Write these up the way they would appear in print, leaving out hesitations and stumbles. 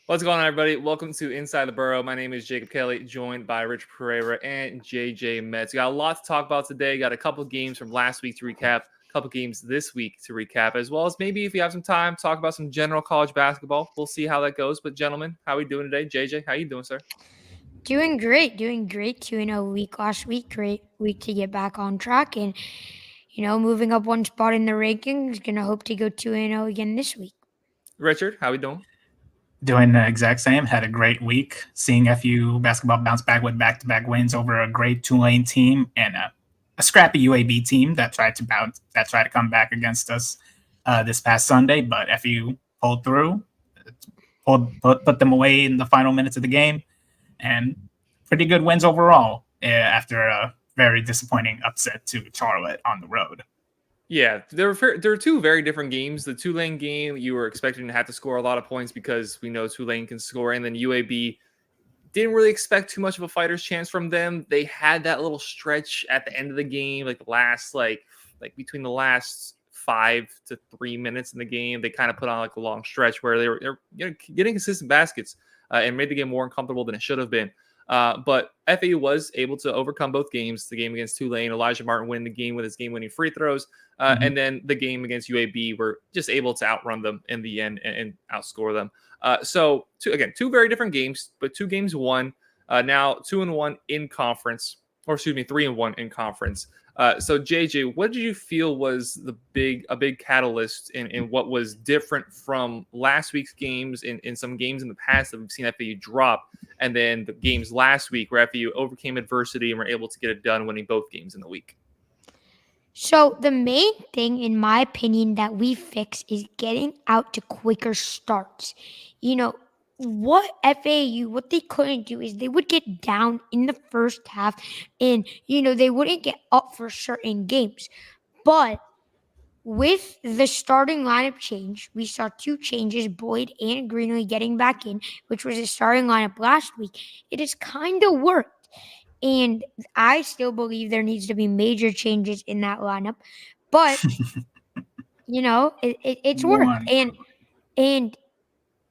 What's going on, everybody? Welcome to Inside the Burrow. My name is Jacob Kelly, joined by Rich Pereira and JJ Metz. Got a lot to talk about today. Got a couple games from last week to recap, a couple games this week to recap, as well as maybe if you have some time, talk about some general college basketball. We'll see how that goes. But gentlemen, how are we doing today? JJ, how you doing, sir? Doing great. 2-0 week last week. Great week to get back on track and, moving up one spot in the rankings. Gonna hope to go 2-0 again this week. Richard, how we doing? Doing the exact same. Had a great week. Seeing FU basketball bounce back with back-to-back wins over a great Tulane team and a scrappy UAB team that tried to come back against us this past Sunday, but FU pulled through, put them away in the final minutes of the game, and pretty good wins overall after a very disappointing upset to Charlotte on the road. Yeah, there were two very different games. The Tulane game, you were expecting to have to score a lot of points because we know Tulane can score, and then UAB didn't really expect too much of a fighter's chance from them. They had that little stretch at the end of the game, like the last like between the last 5 to 3 minutes in the game. They kind of put on like a long stretch where they're getting consistent baskets and made the game more uncomfortable than it should have been. But FAU was able to overcome both games. The game against Tulane, Elijah Martin win the game with his game-winning free throws. And then the game against UAB were just able to outrun them in the end and outscore them. So two very different games, but 2 games won. Now 2-1 in conference, or excuse me, 3-1 in conference. So JJ, what did you feel was a big catalyst in what was different from last week's games in some games in the past that we've seen FAU drop, and then the games last week where FAU overcame adversity and were able to get it done, winning both games in the week? So the main thing, in my opinion, that we fix is getting out to quicker starts. What they couldn't do is they would get down in the first half and, they wouldn't get up for certain games. But with the starting lineup change, we saw 2 changes, Boyd and Greenlee getting back in, which was the starting lineup last week. It has kind of worked. And I still believe there needs to be major changes in that lineup. But, it's worked. And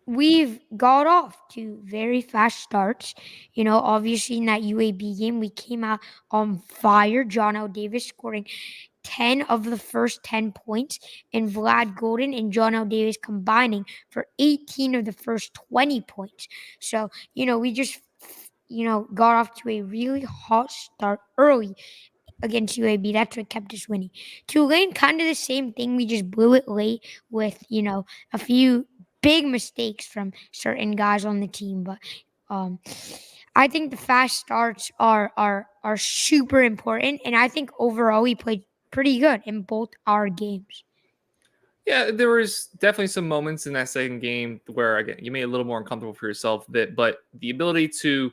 we've got off to very fast starts. Obviously in that UAB game, we came out on fire. John L. Davis scoring 10 of the first 10 points, and Vlad Golden and John L. Davis combining for 18 of the first 20 points. So, we just, got off to a really hot start early against UAB. That's what kept us winning. Tulane, kind of the same thing. We just blew it late with, a few big mistakes from certain guys on the team. But I think the fast starts are super important, and I think overall we played pretty good in both our games. Yeah, there was definitely some moments in that second game where, again, you made it a little more uncomfortable for yourself. But the ability to,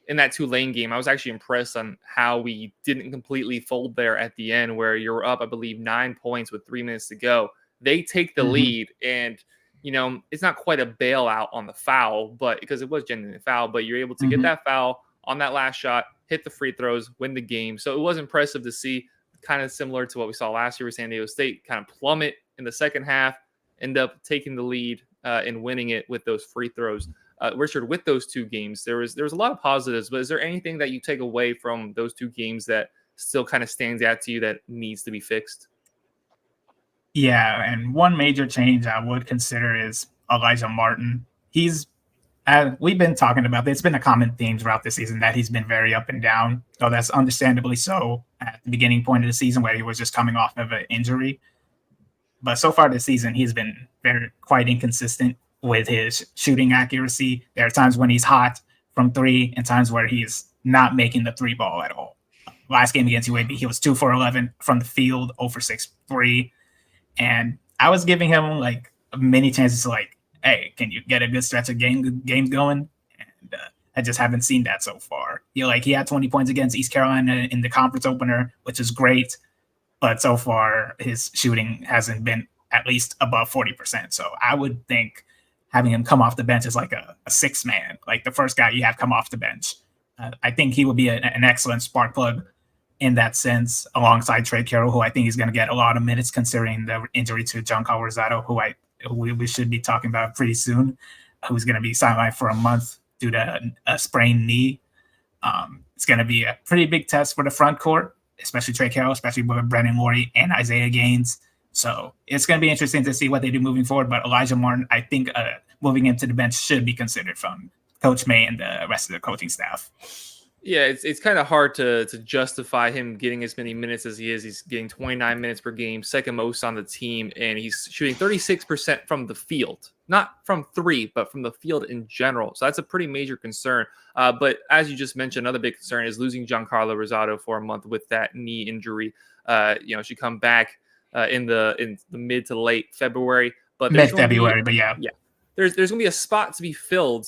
in that Tulane game, I was actually impressed on how we didn't completely fold there at the end, where you were up, I believe, 9 points with 3 minutes to go. They take the lead, and it's not quite a bailout on the foul, but because it was genuinely a foul, but you're able to get that foul on that last shot, hit the free throws, win the game. So it was impressive to see, kind of similar to what we saw last year with San Diego State, kind of plummet in the second half, end up taking the lead and winning it with those free throws. Richard, with those 2 games, there was a lot of positives, but is there anything that you take away from those 2 games that still kind of stands out to you that needs to be fixed? Yeah, and one major change I would consider is Elijah Martin. We've been talking about this. It's been a common theme throughout the season that he's been very up and down. So that's understandably so at the beginning point of the season where he was just coming off of an injury. But so far this season, he's been quite inconsistent with his shooting accuracy. There are times when he's hot from 3 and times where he's not making the 3 ball at all. Last game against UAB, he was 2 for 11 from the field, 0 for 6 3. And I was giving him like many chances to hey, can you get a good stretch of games going? And I just haven't seen that so far. He had 20 points against East Carolina in the conference opener, which is great. But so far, his shooting hasn't been at least above 40%. So I would think having him come off the bench is like a 6-man, like the first guy you have come off the bench. I think he would be an excellent spark plug in that sense, alongside Trey Carroll, who I think is going to get a lot of minutes considering the injury to John Rosado, who we should be talking about pretty soon. who's going to be sidelined for a month due to a sprained knee. It's going to be a pretty big test for the front court, especially Trey Carroll, especially with Brandon Laurie and Isaiah Gaines. So it's going to be interesting to see what they do moving forward. But Elijah Martin, I think moving him to the bench should be considered from Coach May and the rest of the coaching staff. Yeah, it's kind of hard to justify him getting as many minutes as he is. He's getting 29 minutes per game, second most on the team, and he's shooting 36% from the field. Not from three, but from the field in general. So that's a pretty major concern. But as you just mentioned, another big concern is losing Giancarlo Rosado for a month with that knee injury. Should come back in the mid to late February. But Mid-February, but yeah. There's going to be a spot to be filled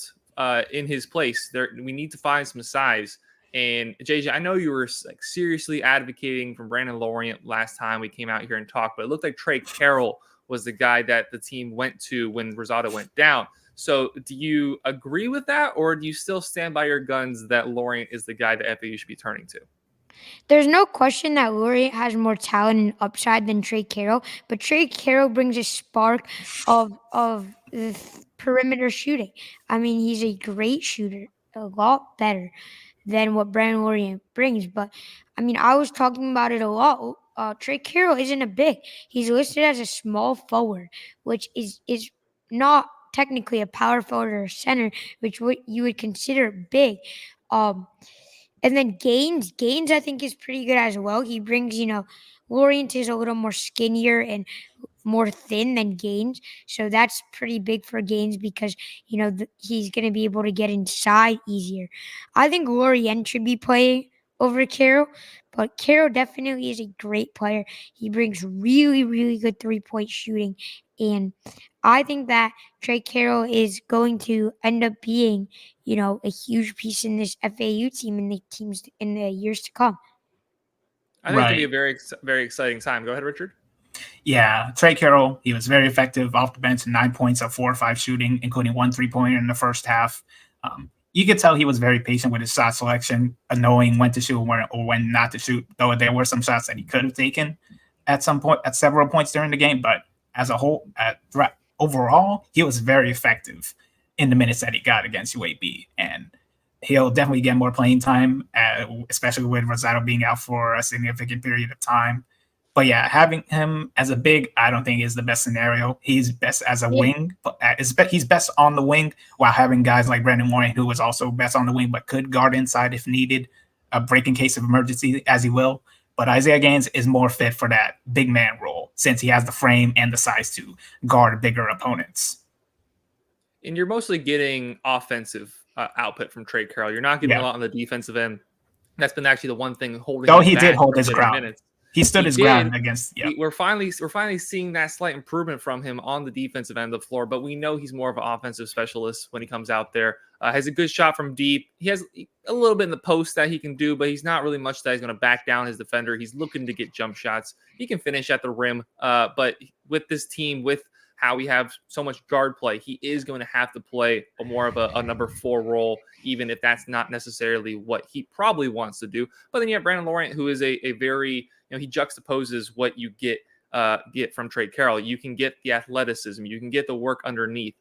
in his place. We need to find some size. And JJ, I know you were like seriously advocating for Brandon Laurent last time we came out here and talked, but it looked like Trey Carroll was the guy that the team went to when Rosado went down. So do you agree with that, or do you still stand by your guns that Laurent is the guy that FAU should be turning to? There's no question that Laurent has more talent and upside than Trey Carroll, but Trey Carroll brings a spark of the perimeter shooting. I mean, he's a great shooter, a lot better than what Brandon Laurent brings. But I mean, I was talking about it a lot. Trey Carroll isn't a big. He's listed as a small forward, which is not technically a power forward or a center, which you would consider big. And then Gaines I think is pretty good as well. He brings, Laurent is a little more skinnier and more thin than Gaines. So that's pretty big for Gaines because, he's going to be able to get inside easier. I think Laurent should be playing over Carroll, but Carroll definitely is a great player. He brings really, really good three-point shooting. And I think that Trey Carroll is going to end up being, a huge piece in this FAU team and the teams in the years to come. I think it's going to be a very, very exciting time. Go ahead, Richard. Yeah, Trey Carroll, he was very effective off the bench, 9 points of 4 or 5 shooting, including 1 3-pointer in the first half. You could tell he was very patient with his shot selection, knowing when to shoot or when not to shoot, though there were some shots that he could have taken at several points during the game. But as a whole, overall, he was very effective in the minutes that he got against UAB. And he'll definitely get more playing time, especially with Rosado being out for a significant period of time. But yeah, having him as a big, I don't think is the best scenario. He's best as a wing. He's best on the wing while having guys like Brandon Laurent, who was also best on the wing but could guard inside if needed, a break in case of emergency, as he will. But Isaiah Gaines is more fit for that big man role since he has the frame and the size to guard bigger opponents. And you're mostly getting offensive output from Trey Carroll. You're not getting a lot on the defensive end. That's been actually the one thing holding him back. He did hold his ground. Minutes. He stood his ground against. Yeah. We're finally seeing that slight improvement from him on the defensive end of the floor, but we know he's more of an offensive specialist when he comes out there. Has a good shot from deep. He has a little bit in the post that he can do, but he's not really much that he's going to back down his defender. He's looking to get jump shots. He can finish at the rim, but with this team, with how we have so much guard play, he is going to have to play more of a number 4 role, even if that's not necessarily what he probably wants to do. But then you have Brandon Laurent, who is a very, he juxtaposes what you get from Trey Carroll. You can get the athleticism, you can get the work underneath.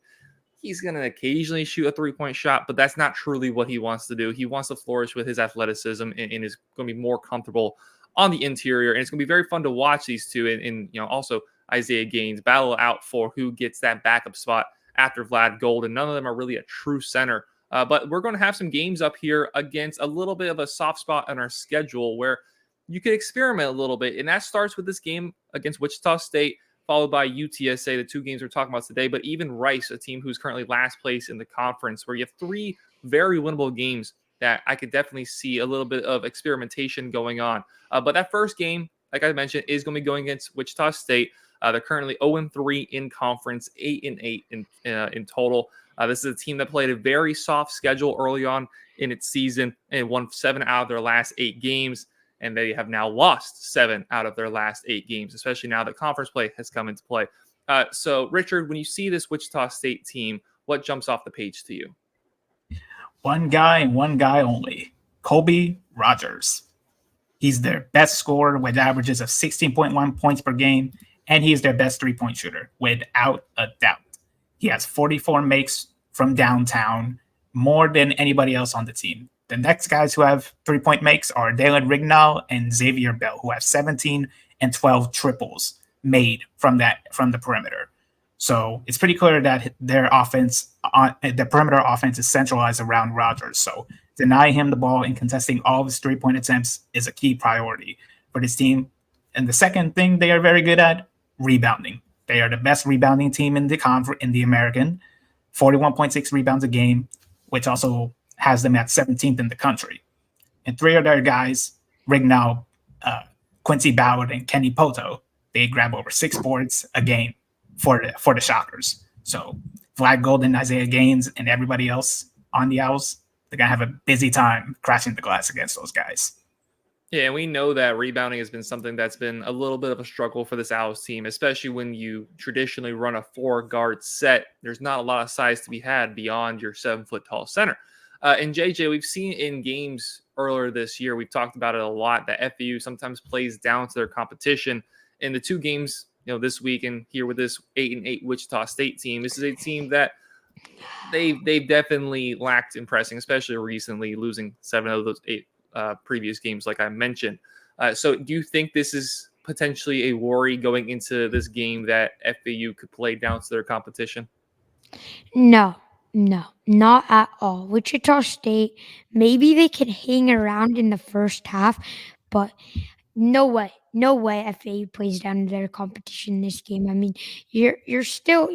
He's going to occasionally shoot a 3-point shot, but that's not truly what he wants to do. He wants to flourish with his athleticism and is going to be more comfortable on the interior. And it's going to be very fun to watch these two. And also Isaiah Gaines battle out for who gets that backup spot after Vlad Golden. None of them are really a true center. But we're going to have some games up here against a little bit of a soft spot on our schedule where you could experiment a little bit. And that starts with this game against Wichita State, followed by UTSA, the 2 games we're talking about today. But even Rice, a team who's currently last place in the conference, where you have 3 very winnable games that I could definitely see a little bit of experimentation going on. But that first game, like I mentioned, is going to be going against Wichita State. They're currently 0-3 in conference, 8-8 in total. This is a team that played a very soft schedule early on in its season and won 7 out of their last 8 games. And they have now lost 7 out of their last 8 games, especially now that conference play has come into play. So, Richard, when you see this Wichita State team, what jumps off the page to you? One guy and one guy only, Colby Rogers. He's their best scorer with averages of 16.1 points per game, and he is their best 3-point shooter, without a doubt. He has 44 makes from downtown more than anybody else on the team. The next guys who have 3-point makes are Dalen Rignall and Xavier Bell, who have 17 and 12 triples made from the perimeter. So it's pretty clear that their offense, the perimeter offense, is centralized around Rogers. So denying him the ball and contesting all of his 3-point attempts is a key priority for this team. And the second thing they are very good at, rebounding. They are the best rebounding team in the American, 41.6 rebounds a game, which also has them at 17th in the country. And three of their guys, Rignall, Quincy Ballard, and Kenny Poto, they grab over 6 boards a game for the Shockers. So Vlad Golden, Isaiah Gaines, and everybody else on the Owls, they're going to have a busy time crashing the glass against those guys. Yeah, and we know that rebounding has been something that's been a little bit of a struggle for this Owls team, especially when you traditionally run a 4-guard set. There's not a lot of size to be had beyond your 7-foot-tall center. And JJ, we've seen in games earlier this year, we've talked about it a lot, that FAU sometimes plays down to their competition. In the 2 games, this week and here with this 8-8 Wichita State team, this is a team that they've definitely lacked impressing, especially recently, losing 7 of those 8 previous games, like I mentioned. So do you think this is potentially a worry going into this game that FAU could play down to their competition? No, not at all. Wichita State, maybe they can hang around in the first half, but no way FAU plays down to their competition in this game. I mean, you're still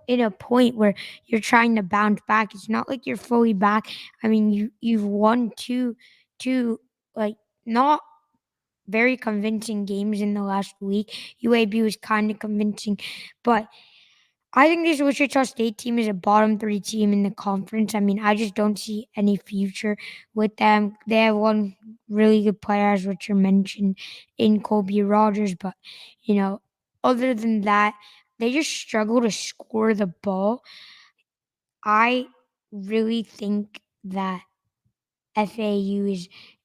in a point where you're trying to bounce back. It's not like you're fully back. I mean, you've won two like not very convincing games in the last week. UAB was kind of convincing, but I think this Wichita State team is a bottom 3 team in the conference. I mean, I just don't see any future with them. They have one really good player, as Richard mentioned, in Colby Rogers. But, other than that, they just struggle to score the ball. I really think that FAU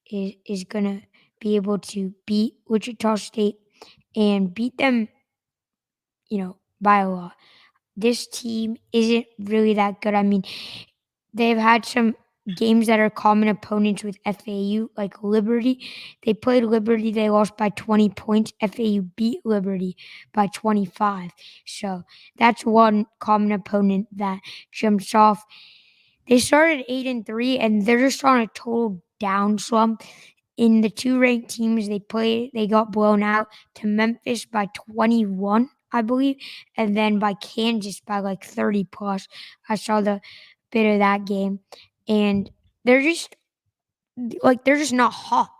is going to be able to beat Wichita State and beat them, by a lot. This team isn't really that good. I mean, they've had some games that are common opponents with FAU, like Liberty. They played Liberty, they lost by 20 points. FAU beat Liberty by 25. So that's one common opponent that jumps off. They started 8-3, and they're just on a total down slump. In the 2 ranked teams they got blown out to Memphis by 21. I believe, and then by Kansas by like 30 plus. I saw the bit of that game, and they're just not hot.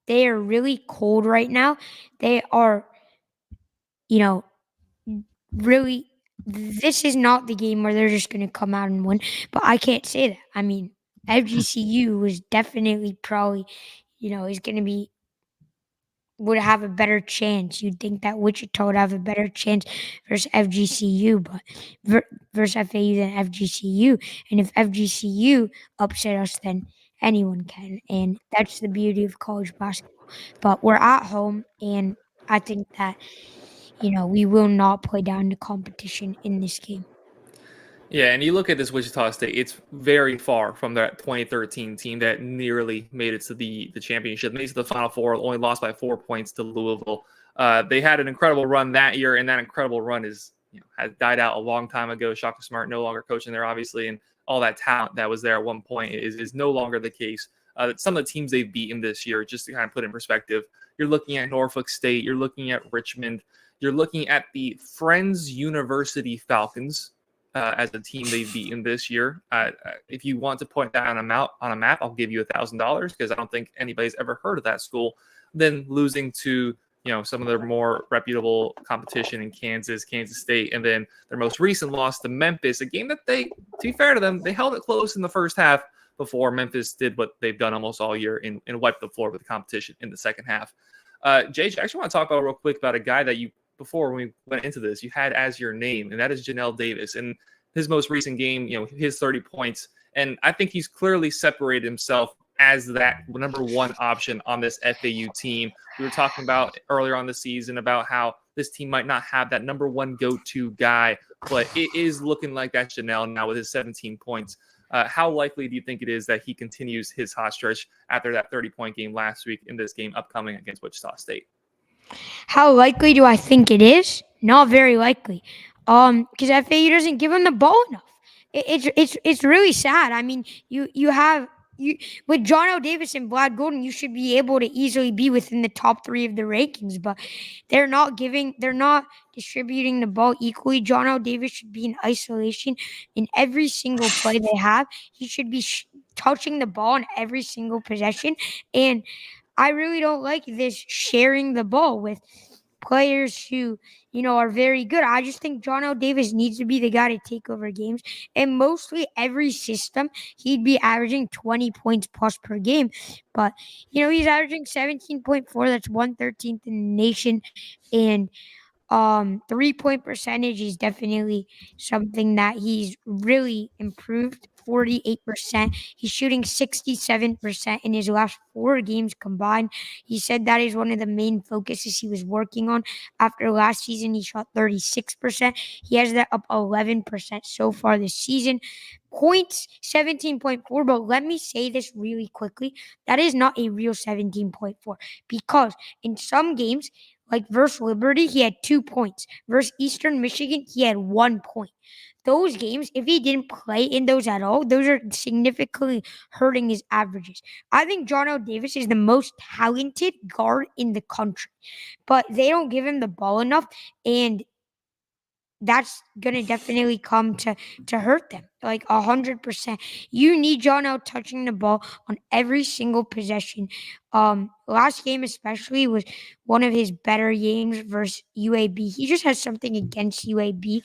They are really cold right now. They are, really. This is not the game where they're just going to come out and win, but I can't say that. I mean, FGCU was definitely probably, is going to be. Would have a better chance. You'd think that Wichita would have a better chance versus FGCU, but versus FAU than FGCU. And if FGCU upset us, then anyone can. And that's the beauty of college basketball. But we're at home, and I think that, we will not play down the competition in this game. Yeah, and you look at this Wichita State, it's very far from that 2013 team that nearly made it to the championship, made it to the Final Four, only lost by 4 points to Louisville. They had an incredible run that year, and that incredible run has died out a long time ago. Shaka Smart no longer coaching there, obviously, and all that talent that was there at one point is no longer the case. Some of the teams they've beaten this year, just to kind of put in perspective, you're looking at Norfolk State, you're looking at Richmond, you're looking at the Friends University Falcons, as a team they've beaten this year. If you want to point that on a map, I'll give you $1,000 because I don't think anybody's ever heard of that school. Then losing to some of their more reputable competition in Kansas State, and then their most recent loss to Memphis, a game that they, to be fair to them, they held it close in the first half before Memphis did what they've done almost all year and wiped the floor with the competition in the second half. JJ, I actually want to talk about real quick about a guy that before we went into this, you had as your name, and that is Janelle Davis. And his most recent game, his 30 points. And I think he's clearly separated himself as that number 1 option on this FAU team. We were talking about earlier on the season about how this team might not have that number 1 go-to guy but it is looking like that Chanel now with his 17 points. How likely do you think it is that he continues his hot stretch after that 30-point game last week in this game upcoming against Wichita State? How likely do I think it is? Not very likely. Because FAU doesn't give him the ball enough. It's really sad. I mean, you have with John L. Davis and Vlad Golden, you should be able to easily be within the top 3 of the rankings, but they're not distributing the ball equally. John L. Davis should be in isolation in every single play they have. He should be touching the ball in every single possession, and I really don't like this sharing the ball with players who, are very good. I just think John L. Davis needs to be the guy to take over games. And mostly every system, he'd be averaging 20 points plus per game. But, he's averaging 17.4. That's 113th in the nation. And 3-point percentage is definitely something that he's really improved. 48%. He's shooting 67% in his last 4 games combined. He said that is one of the main focuses he was working on. After last season, he shot 36%. He has that up 11% so far this season. Points 17.4, but let me say this really quickly. That is not a real 17.4 because in some games, like versus Liberty, he had 2 points. Versus Eastern Michigan, he had 1 point. Those games, if he didn't play in those at all, those are significantly hurting his averages. I think John L. Davis is the most talented guard in the country, but they don't give him the ball enough, and that's going to definitely come to hurt them, like 100%. You need John L. touching the ball on every single possession. Last game especially was one of his better games versus UAB. He just has something against UAB.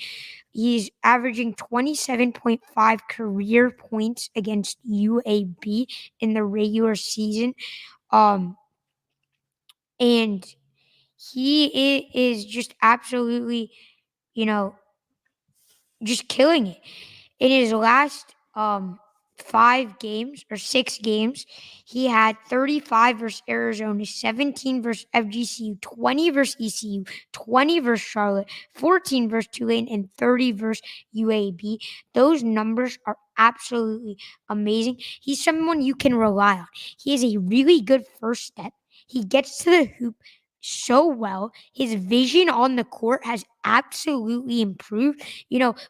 He's averaging 27.5 career points against UAB in the regular season. And he is just absolutely, just killing it. In his last 5 games or 6 games, he had 35 versus Arizona, 17 versus FGCU, 20 versus ECU, 20 versus Charlotte, 14 versus Tulane, and 30 versus UAB. Those numbers are absolutely amazing. He's someone you can rely on. He has a really good first step. He gets to the hoop so well. His vision on the court has absolutely improved.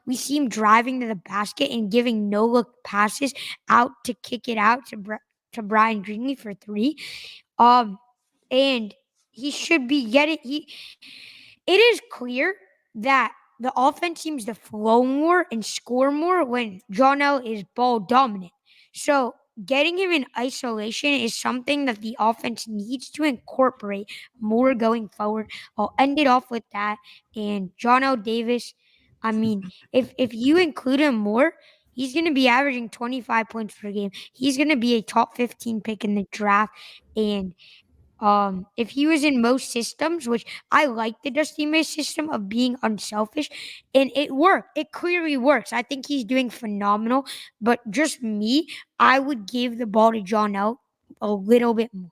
We see him driving to the basket and giving no-look passes out to kick it out to Brian Greenlee for 3. And he should be getting. It is clear that the offense seems to flow more and score more when John L. is ball dominant. So getting him in isolation is something that the offense needs to incorporate more going forward. I'll end it off with that. And John L. Davis, I mean, if you include him more, he's going to be averaging 25 points per game. He's going to be a top 15 pick in the draft. And if he was in most systems, which I like the Dusty May system of being unselfish, and it worked. It clearly works. I think he's doing phenomenal. But just me, I would give the ball to John L. a little bit more.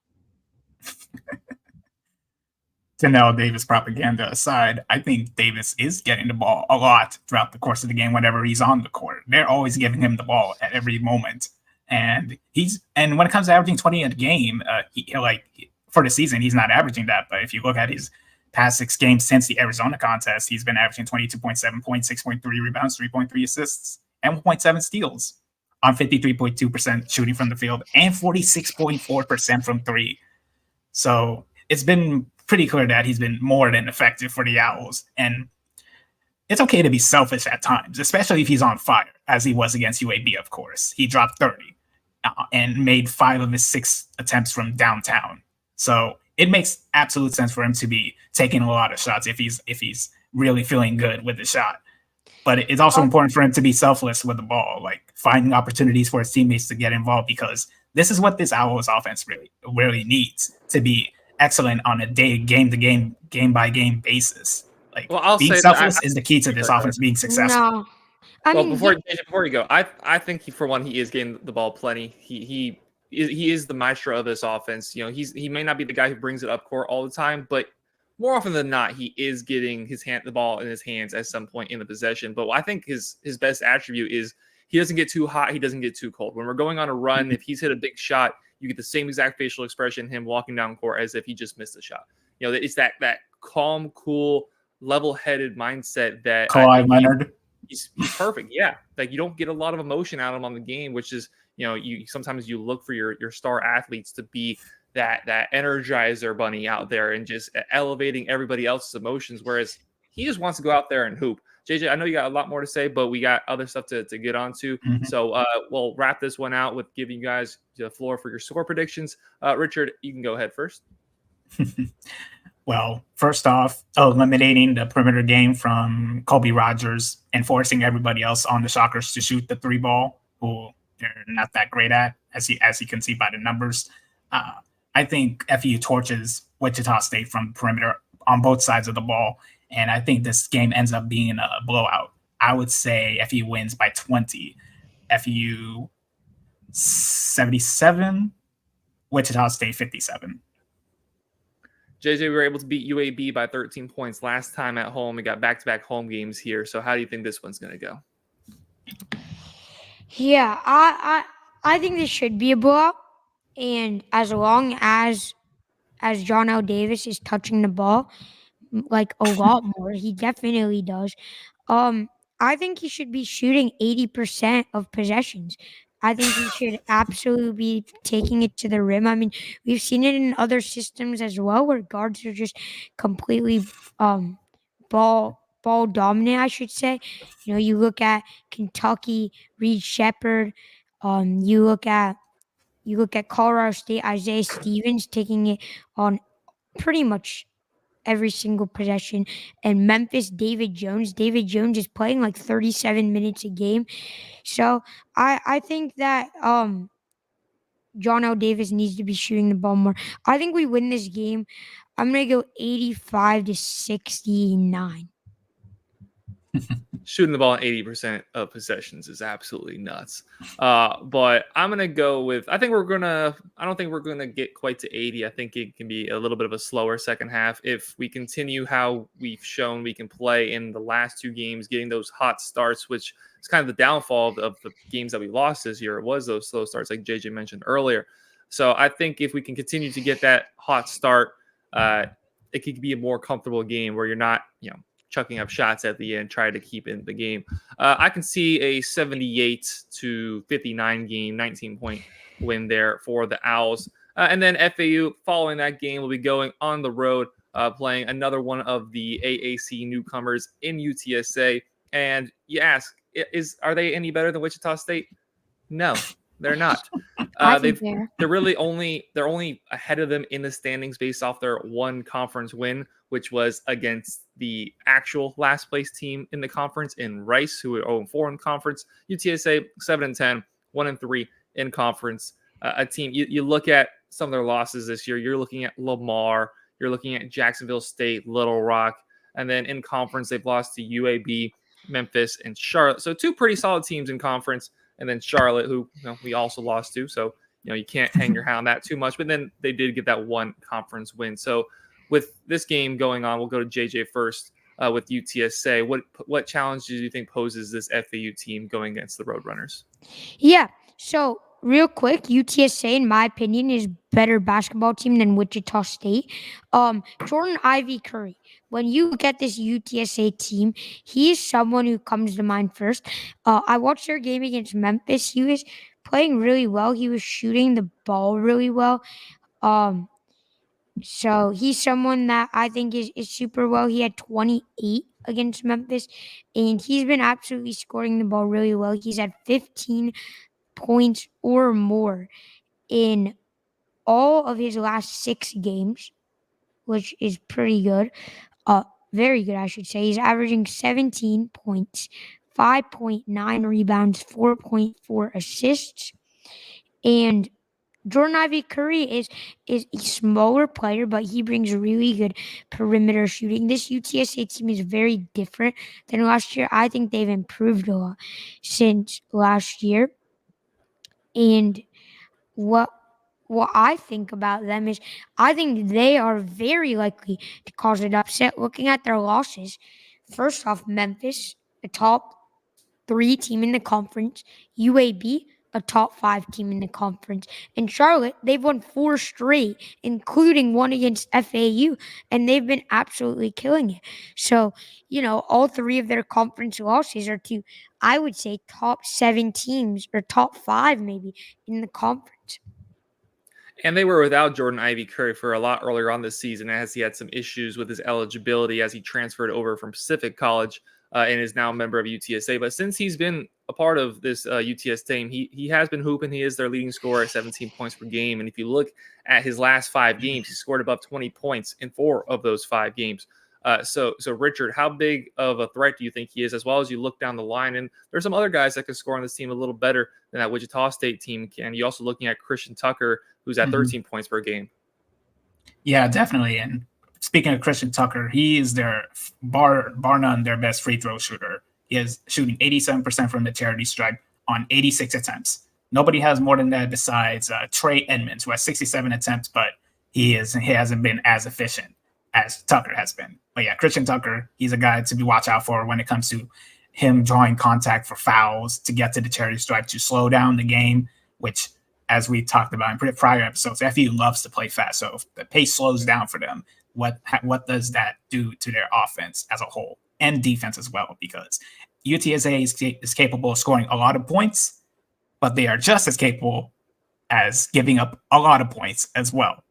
Janelle Davis propaganda aside, I think Davis is getting the ball a lot throughout the course of the game whenever he's on the court. They're always giving him the ball at every moment. And when it comes to averaging 20 in a game, for the season, he's not averaging that. But if you look at his past 6 games since the Arizona contest, he's been averaging 22.7 points, 6.3 rebounds, 3.3 assists, and 1.7 steals on 53.2% shooting from the field and 46.4% from 3. So it's been pretty clear that he's been more than effective for the Owls. And it's okay to be selfish at times, especially if he's on fire, as he was against UAB, of course. He dropped 30 and made 5 of his 6 attempts from downtown. So it makes absolute sense for him to be taking a lot of shots if he's really feeling good with the shot. But it's also important for him to be selfless with the ball, like finding opportunities for his teammates to get involved, because this is what this Owls offense really needs to be excellent on a game-to-game, game-by-game basis. Like, being selfless is the key to this offense being successful. No. Before you go, I think for one, he is getting the ball plenty. He is the maestro of this offense. He may not be the guy who brings it up court all the time, but more often than not, he is getting the ball in his hands at some point in the possession. But I think his best attribute is he doesn't get too hot, he doesn't get too cold. When we're going on a run, if he's hit a big shot, you get the same exact facial expression, him walking down court as if he just missed a shot. It's that calm, cool, level-headed mindset that Kawhi Leonard. He's perfect. Yeah, like you don't get a lot of emotion out of him on the game, which is you sometimes you look for your star athletes to be that energizer bunny out there and just elevating everybody else's emotions, whereas he just wants to go out there and hoop. JJ, I know you got a lot more to say, but we got other stuff to get onto. Mm-hmm. So we'll wrap this one out with giving you guys the floor for your score predictions. Richard, you can go ahead first. Well, first off, eliminating the perimeter game from Kobe Rogers and forcing everybody else on the Shockers to shoot the 3-ball, who they're not that great at, as you can see by the numbers. I think FEU torches Wichita State from perimeter on both sides of the ball, and I think this game ends up being a blowout. I would say FEU wins by 20. FEU 77, Wichita State 57. JJ, we were able to beat UAB by 13 points last time at home. We got back-to-back home games here. So how do you think this one's going to go? Yeah, I think this should be a blowout. And as long as John L. Davis is touching the ball like a lot more, he definitely does. I think he should be shooting 80% of possessions. I think he should absolutely be taking it to the rim. I mean, we've seen it in other systems as well, where guards are just completely ball dominant, I should say. You look at Kentucky, Reed Shepherd. You look at Colorado State, Isaiah Stevens taking it on pretty much every single possession. And Memphis, David Jones. David Jones is playing like 37 minutes a game. So I think that John L. Davis needs to be shooting the ball more. I think we win this game. I'm going to go 85-69. Shooting the ball at 80% of possessions is absolutely nuts. But I'm going to go with, I don't think we're going to get quite to 80. I think it can be a little bit of a slower second half. If we continue how we've shown we can play in the last two games, getting those hot starts, which is kind of the downfall of the games that we lost this year. It was those slow starts like JJ mentioned earlier. So I think if we can continue to get that hot start, it could be a more comfortable game where you're not, chucking up shots at the end, trying to keep in the game. I can see a 78-59 game, 19-point win there for the Owls. And then FAU, following that game, will be going on the road, playing another one of the AAC newcomers in UTSA. And you ask, are they any better than Wichita State? No, they're not. They're only ahead of them in the standings based off their one conference win, which was against the actual last place team in the conference in Rice, who are 0-4 in conference. UTSA 7-10, 1-3 in conference. A team you look at some of their losses this year. You're looking at Lamar, you're looking at Jacksonville State, Little Rock, and then in conference they've lost to UAB, Memphis, and Charlotte. So two pretty solid teams in conference. And then Charlotte, who we also lost to. So, you can't hang your hat on that too much. But then they did get that one conference win. So with this game going on, we'll go to JJ first with UTSA. What challenges do you think poses this FAU team going against the Roadrunners? Yeah. So real quick, UTSA, in my opinion, is better basketball team than Wichita State. Jordan Ivy Curry. When you look at this UTSA team, he is someone who comes to mind first. I watched their game against Memphis. He was playing really well. He was shooting the ball really well. So he's someone that I think is super well. He had 28 against Memphis, and he's been absolutely scoring the ball really well. He's had 15 points or more in all of his last 6 games, which is pretty good. Very good, I should say. He's averaging 17 points, 5.9 rebounds, 4.4 assists. And Jordan Ivy Curry is a smaller player, but he brings really good perimeter shooting. This UTSA team is very different than last year. I think they've improved a lot since last year. And what what I think about them is I think they are very likely to cause an upset. Looking at their losses, first off, Memphis, a top 3 team in the conference, UAB, a top 5 team in the conference, and Charlotte, they've won 4 straight, including one against FAU, and they've been absolutely killing it. So, all 3 of their conference losses are to, I would say, top 7 teams or top 5 maybe in the conference. And they were without Jordan Ivy Curry for a lot earlier on this season, as he had some issues with his eligibility as he transferred over from Pacific College and is now a member of UTSA. But since he's been a part of this UTS team, he has been hooping. He is their leading scorer at 17 points per game. And if you look at his last 5 games, he scored above 20 points in 4 of those 5 games. So Richard, how big of a threat do you think he is, as well as you look down the line? And there's some other guys that can score on this team a little better than that Wichita State team can. You're also looking at Christian Tucker, who's at 13 points per game. Yeah, definitely. And speaking of Christian Tucker, he is their bar none their best free throw shooter. He is shooting 87% from the charity stripe on 86 attempts. Nobody has more than that besides Trey Edmonds, who has 67 attempts, but he hasn't been as efficient as Tucker has been. But yeah, Christian Tucker, he's a guy to be watch out for when it comes to him drawing contact for fouls to get to the charity stripe to slow down the game, which, as we talked about in prior episodes, FU loves to play fast. So if the pace slows down for them, what does that do to their offense as a whole and defense as well? Because UTSA is capable of scoring a lot of points, but they are just as capable as giving up a lot of points as well.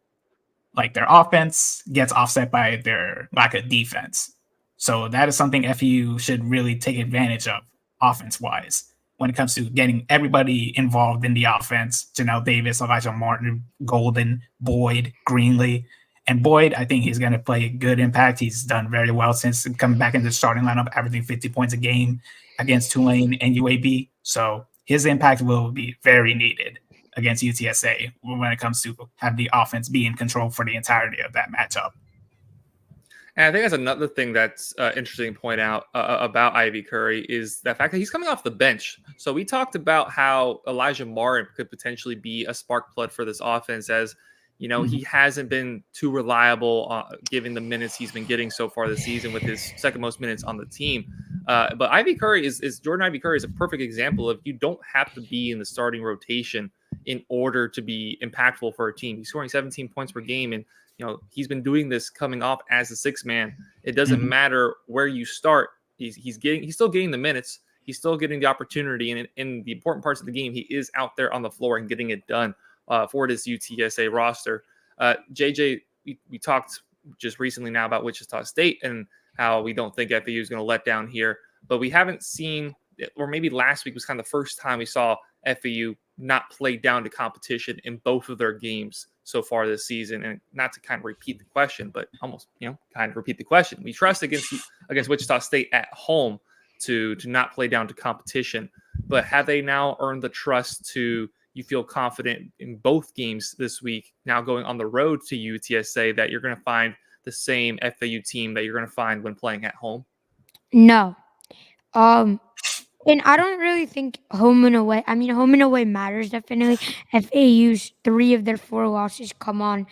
Like, their offense gets offset by their lack of defense. So that is something FU should really take advantage of offense-wise when it comes to getting everybody involved in the offense. Janelle Davis, Elijah Martin, Golden, Boyd, Greenlee. And Boyd, I think he's going to play a good impact. He's done very well since coming back into the starting lineup, averaging 50 points a game against Tulane and UAB. So his impact will be very needed against UTSA when it comes to have the offense be in control for the entirety of that matchup. And I think that's another thing that's interesting to point out about Ivy Curry is the fact that he's coming off the bench. So we talked about how Elijah Martin could potentially be a spark plug for this offense, as he hasn't been too reliable given the minutes he's been getting so far this season with his second most minutes on the team. But Ivy Curry Jordan Ivy Curry is a perfect example of, you don't have to be in the starting rotation in order to be impactful for a team. He's scoring 17 points per game, and he's been doing this coming off as a 6th man. It doesn't matter where you start. He's still getting the minutes. He's still getting the opportunity, and in the important parts of the game, he is out there on the floor and getting it done for this UTSA roster. JJ, we talked just recently now about Wichita State and how we don't think FAU is going to let down here, but we haven't seen, or maybe last week was kind of the first time we saw FAU not play down to competition in both of their games so far this season. And not to kind of repeat the question, but almost, kind of repeat the question. We trust against Wichita State at home to not play down to competition, but have they now earned the trust to, you feel confident in both games this week, now going on the road to UTSA, that you're going to find the same FAU team that you're going to find when playing at home? No. And I don't really think home and away. I mean, home and away matters definitely. FAU's 3 of their 4 losses come on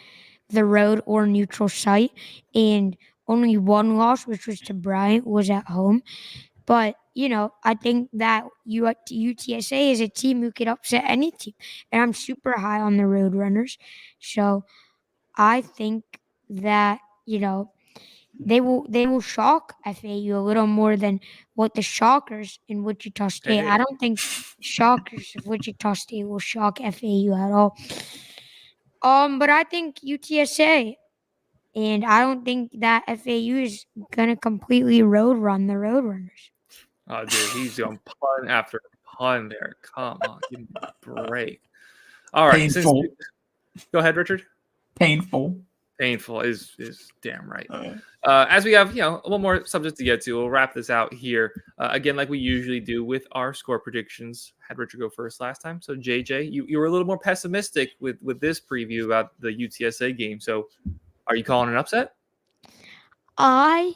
the road or neutral site, and only 1 loss, which was to Bryant, was at home. But I think that UTSA is a team who could upset any team, and I'm super high on the Road Runners. So I think that they will shock FAU a little more than what the Shockers in Wichita State. Hey. I don't think the Shockers of Wichita State will shock FAU at all. But I think UTSA, and I don't think that FAU is gonna completely road run the Roadrunners. Oh, dude, he's going pun after pun there. Come on, give me a break. All right, Painful. Go ahead, Richard. Painful is damn right. As we have a little more subject to get to, we'll wrap this out here again, like we usually do with our score predictions. Had Richard go first last time, so JJ, you were a little more pessimistic with this preview about the UTSA game. So are you calling an upset? I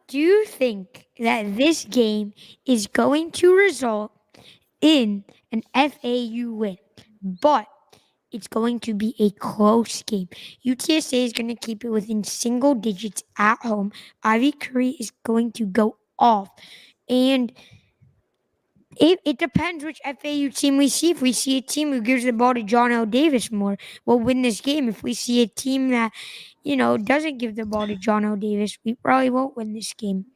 do think that this game is going to result in an FAU win, but it's going to be a close game. UTSA is going to keep it within single digits at home. Ivy Curry is going to go off. And it depends which FAU team we see. If we see a team who gives the ball to John L. Davis more, we'll win this game. If we see a team that, doesn't give the ball to John L. Davis, we probably won't win this game.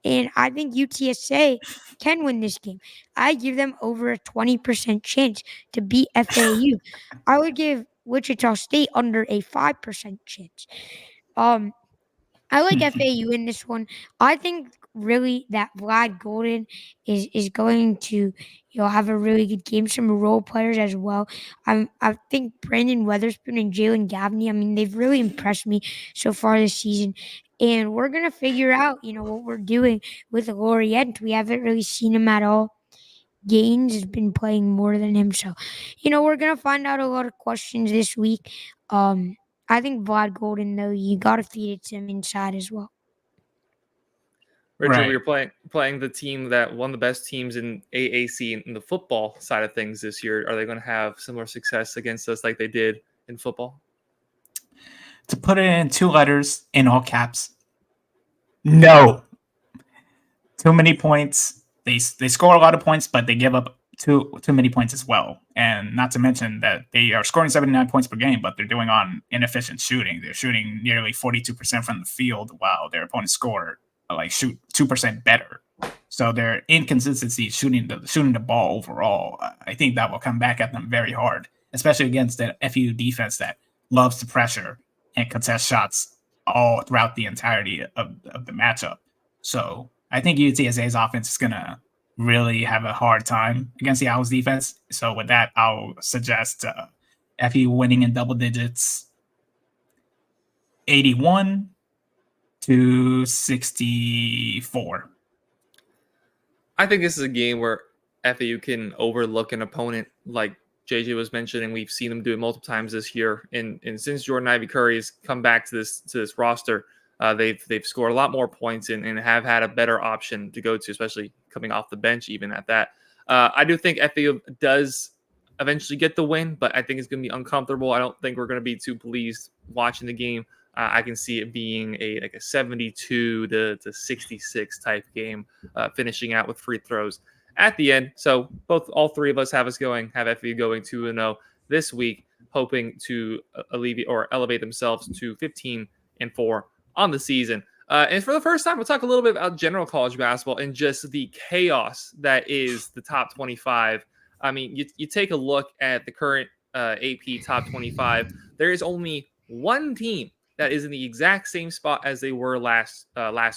And I think UTSA can win this game. I give them over a 20% chance to beat FAU. I would give Wichita State under a 5% chance. I like FAU in this one. I think really that Vlad Golden is going to have a really good game. Some role players as well. I think Brandon Weatherspoon and Jalen Gavney. I mean, they've really impressed me so far this season. And we're gonna figure out what we're doing with Lorient. We haven't really seen him at all. Gaines has been playing more than him, so we're gonna find out a lot of questions this week. I think Vlad Golden, though, you got to feed it to him inside as well. Richard, Right. we were playing the team that one of the best teams in AAC in the football side of things this year. Are they going to have similar success against us like they did in football? To put it in 2 letters in all caps, no. Too many points. They score a lot of points, but they give up too many points as well. And not to mention that they are scoring 79 points per game, but they're doing on inefficient shooting. They're shooting nearly 42% from the field, while their opponents score shoot 2% better. So their inconsistency shooting the ball overall, I think that will come back at them very hard, especially against the FU defense that loves to pressure and contest shots all throughout the entirety of the matchup. So I think UTSA's offense is going to really have a hard time against the Owls defense. So with that, I'll suggest FU winning in double digits, 81 to 64. I think this is a game where FAU can overlook an opponent like JJ was mentioning. We've seen them do it multiple times this year. And since Jordan Ivy Curry has come back to this roster, they've scored a lot more points and have had a better option to go to, especially coming off the bench, even at that. I do think FAU does eventually get the win, but I think it's going to be uncomfortable. I don't think we're going to be too pleased watching the game. I can see it being a 72 to 66 type game, finishing out with free throws at the end. So all 3 of us have FAU going 2-0 this week, hoping to elevate themselves to 15-4 on the season. And for the first time, we'll talk a little bit about general college basketball and just the chaos that is the top 25. I mean, you take a look at the current AP top 25. There is only one team that is in the exact same spot as they were last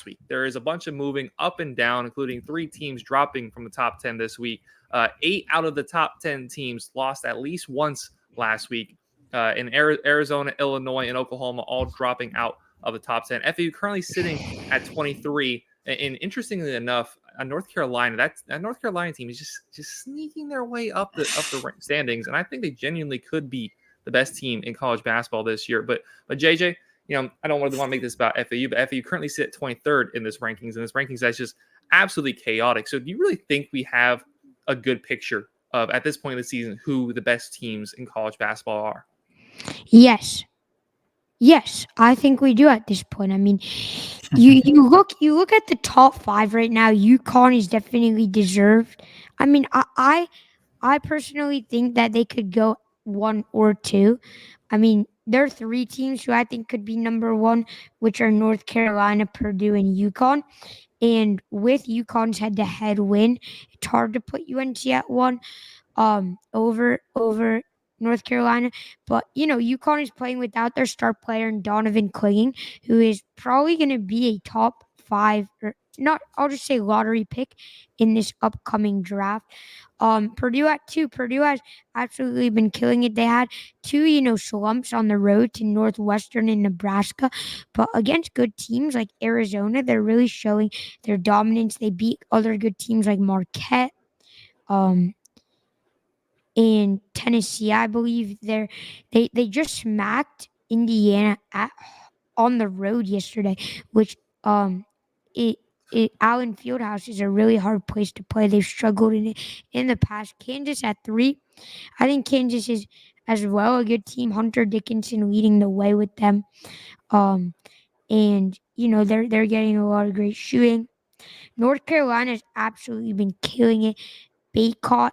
week. There is a bunch of moving up and down, including 3 teams dropping from the top 10 this week. 8 out of the top 10 teams lost at least once last week. In Arizona, Illinois, and Oklahoma, all dropping out of the top 10. FAU currently sitting at 23. And interestingly enough, North Carolina, that North Carolina team is just sneaking their way up the standings, and I think they genuinely could be the best team in college basketball this year. But JJ, I don't really want to make this about FAU, but FAU currently sit at 23rd in this rankings, and this rankings that's just absolutely chaotic. So do you really think we have a good picture of, at this point in the season, who the best teams in college basketball are? Yes, I think we do at this point. I mean, you look at the top 5 right now. UConn is definitely deserved. I mean, I personally think that they could go 1 or 2. I mean, there are 3 teams who I think could be number 1, which are North Carolina, Purdue, and UConn. And with UConn's head-to-head win, it's hard to put UNC at 1 over North Carolina. But, UConn is playing without their star player in Donovan Clingan, who is probably going to be a top 5, or not, I'll just say lottery pick in this upcoming draft. Purdue at 2. Purdue has absolutely been killing it. They had 2, slumps on the road to Northwestern and Nebraska, but against good teams like Arizona, they're really showing their dominance. They beat other good teams like Marquette, in Tennessee, I believe. They just smacked Indiana on the road yesterday, which Allen Fieldhouse is a really hard place to play. They've struggled in it in the past. Kansas at 3. I think Kansas is as well a good team. Hunter Dickinson leading the way with them. Um, and they're getting a lot of great shooting. North Carolina's absolutely been killing it. Baycott,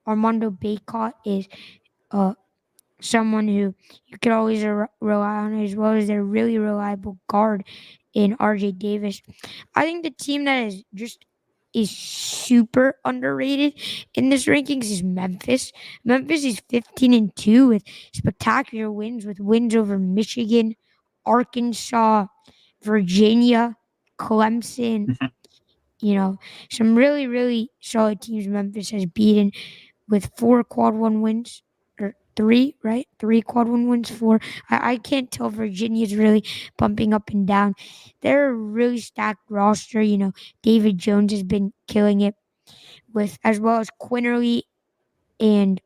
Armando Baycott is uh someone who you can always rely on, as well as their really reliable guard in RJ Davis. I think the team that is super underrated in this rankings is Memphis. Memphis is 15-2 with spectacular wins, with wins over Michigan, Arkansas, Virginia, Clemson. You know, some really, really solid teams Memphis has beaten with 4 quad 1 wins, or 3, right? 3 quad 1 wins, 4. I can't tell. Virginia's really bumping up and down. They're a really stacked roster. David Jones has been killing it, with as well as Quinterly and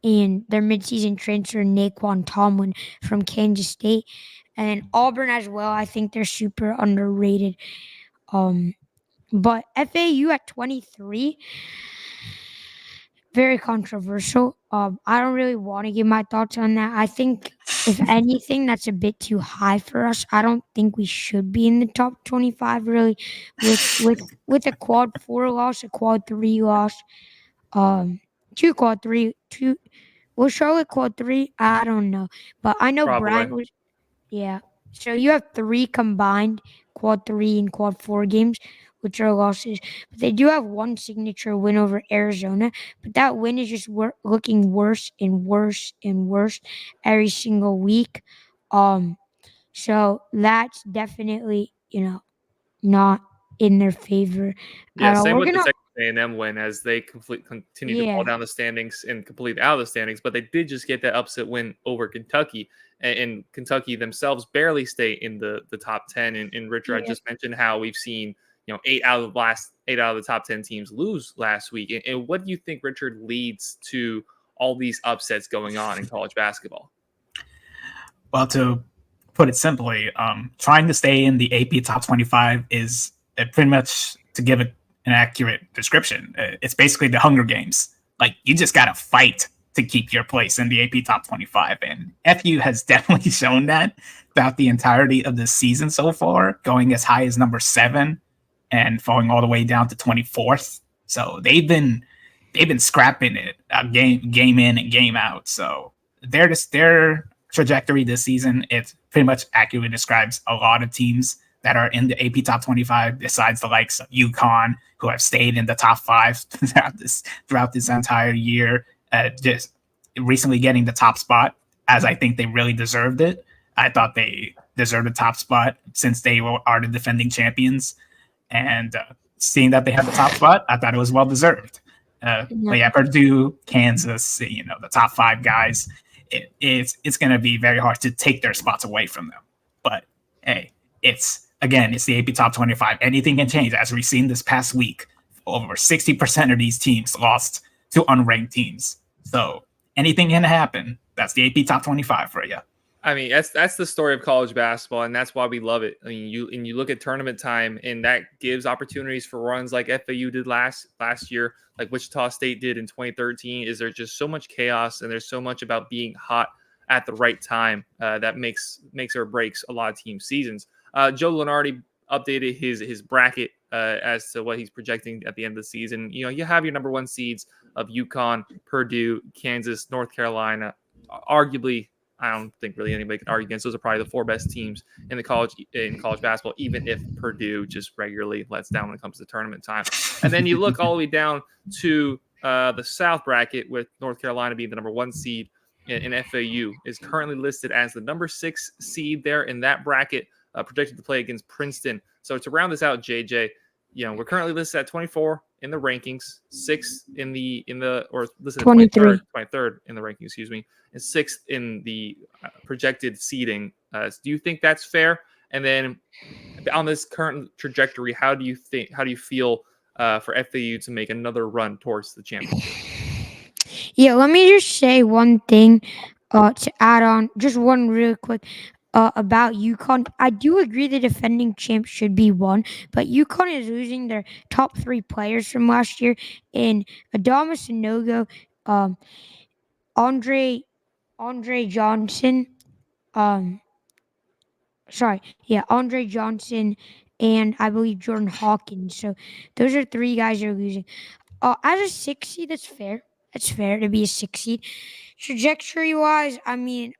their midseason transfer Naquan Tomlin from Kansas State, and then Auburn as well. I think they're super underrated. But FAU at 23, very controversial. I don't really want to give my thoughts on that. I think, if anything, that's a bit too high for us. I don't think we should be in the top 25 really, with a quad 4 loss, a quad 3 loss, 2 quad 3, 2. Was Charlotte quad 3? I don't know, but I know Probably. Bryant was. Yeah. So you have 3 combined quad 3 and quad 4 games, which are losses. But they do have one signature win over Arizona. But that win is just looking worse and worse and worse every single week. So that's definitely, not in their favor Yeah, at all. same We're with the gonna, Texas A&M win as they continue to fall yeah, down the standings and completely out of the standings. But they did just get that upset win over Kentucky, and Kentucky themselves barely stay in the top 10. And Richard, I yeah. just mentioned how we've seen 8 out of the top 10 teams lose last week. And what do you think, Richard, leads to all these upsets going on in college basketball? Well, to put it simply, trying to stay in the AP top 25 is pretty much, to give it an accurate description, it's basically the Hunger Games. Like, you just got to fight to keep your place in the AP top 25. And FU has definitely shown that throughout the entirety of the season so far, going as high as number 7 and falling all the way down to 24th. So they've been scrapping it game in and game out. So their trajectory this season, it pretty much accurately describes a lot of teams that are in the AP top 25, besides the likes of UConn, who have stayed in the top 5 throughout this entire year, just recently getting the top spot, as I think they really deserved it. I thought they deserved a top spot since they are the defending champions, and seeing that they had the top spot, I thought it was well deserved. But yeah, Purdue, Kansas, the top 5 guys, it's going to be very hard to take their spots away from them. But hey, it's the AP top 25. Anything can change, as we've seen this past week. Over 60% of these teams lost to unranked teams. So anything can happen. That's the AP top 25 for you. I mean, that's the story of college basketball, and that's why we love it. I mean, you look at tournament time, and that gives opportunities for runs like FAU did last year, like Wichita State did in 2013. Is there just so much chaos, and there's so much about being hot at the right time that makes or breaks a lot of team seasons. Joe Lunardi updated his bracket as to what he's projecting at the end of the season. You have your number 1 seeds of UConn, Purdue, Kansas, North Carolina. Arguably, I don't think really anybody can argue against. Those are probably the 4 best teams in college basketball, even if Purdue just regularly lets down when it comes to tournament time. And then you look all the way down to the South bracket, with North Carolina being the number 1 seed, and FAU is currently listed as the number 6 seed there in that bracket, projected to play against Princeton. So to round this out, JJ, we're currently listed at 24 in the rankings, 6th or listed at 23rd in the rankings, excuse me, and 6th in the projected seeding. Do you think that's fair? And then on this current trajectory, how do you feel for FAU to make another run towards the championship? Yeah, let me just say one thing to add on, just one really quick. about UConn. I do agree the defending champ should be one, but UConn is losing their top 3 players from last year in Adama Sanogo, um, Andre Johnson, um, Andre Johnson, and I believe Jordan Hawkins. So those are 3 guys they're losing. As a 6 seed, that's fair. That's fair to be a 6 seed. Trajectory wise, I mean,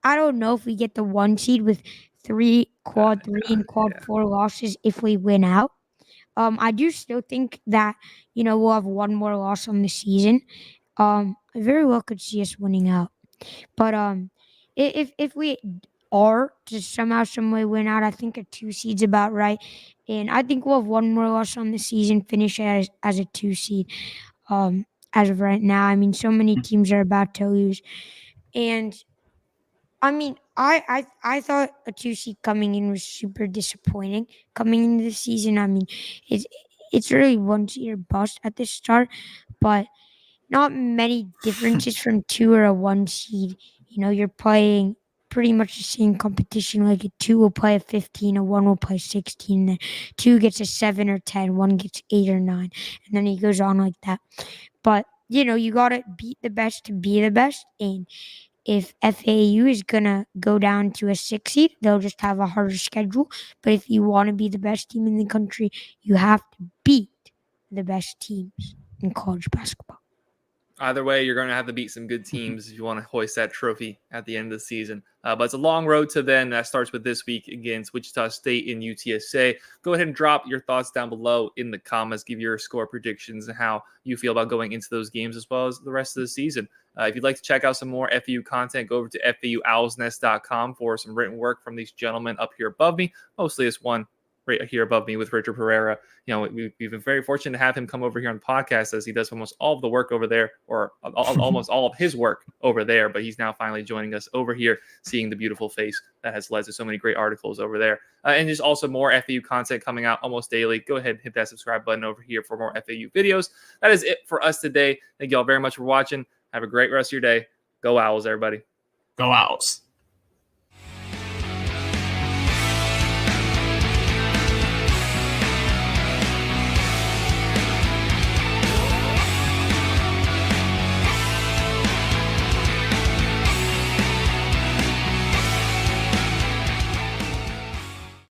I don't know if we get the 1 seed with quad 3 and quad 4 losses if we win out. I do still think that we'll have one more loss on the season. I very well could see us winning out, but if we are to somehow some way win out, I think a 2 seed's about right, and I think we'll have one more loss on the season, finish as a 2 seed. As of right now, I mean, so many teams are about to lose, and I mean, I thought a 2 seed coming in was super disappointing coming into the season. I mean, it's really 1 seed or bust at the start, but not many differences from 2 or a 1 seed. You're playing pretty much the same competition. Like a 2 will play a 15, a 1 will play 16, then 2 gets a 7 or 10, 1 gets 8 or 9, and then it goes on like that. But you gotta beat the best to be the best, and if FAU is gonna go down to a 6 seed, they'll just have a harder schedule. But if you want to be the best team in the country, you have to beat the best teams in college basketball. Either way, you're going to have to beat some good teams if you want to hoist that trophy at the end of the season. But it's a long road to then. That starts with this week against Wichita State in UTSA. Go ahead and drop your thoughts down below in the comments. Give your score predictions and how you feel about going into those games as well as the rest of the season. If you'd like to check out some more FAU content, go over to FAUowlsnest.com for some written work from these gentlemen up here above me. Mostly this one right here above me with Richard Pereira. We've been very fortunate to have him come over here on the podcast, as he does almost all of the work over there, or almost all of his work over there. But he's now finally joining us over here, seeing the beautiful face that has led to so many great articles over there. And there's also more FAU content coming out almost daily. Go ahead and hit that subscribe button over here for more FAU videos. That is it for us today. Thank you all very much for watching. Have a great rest of your day. Go Owls, everybody. Go Owls.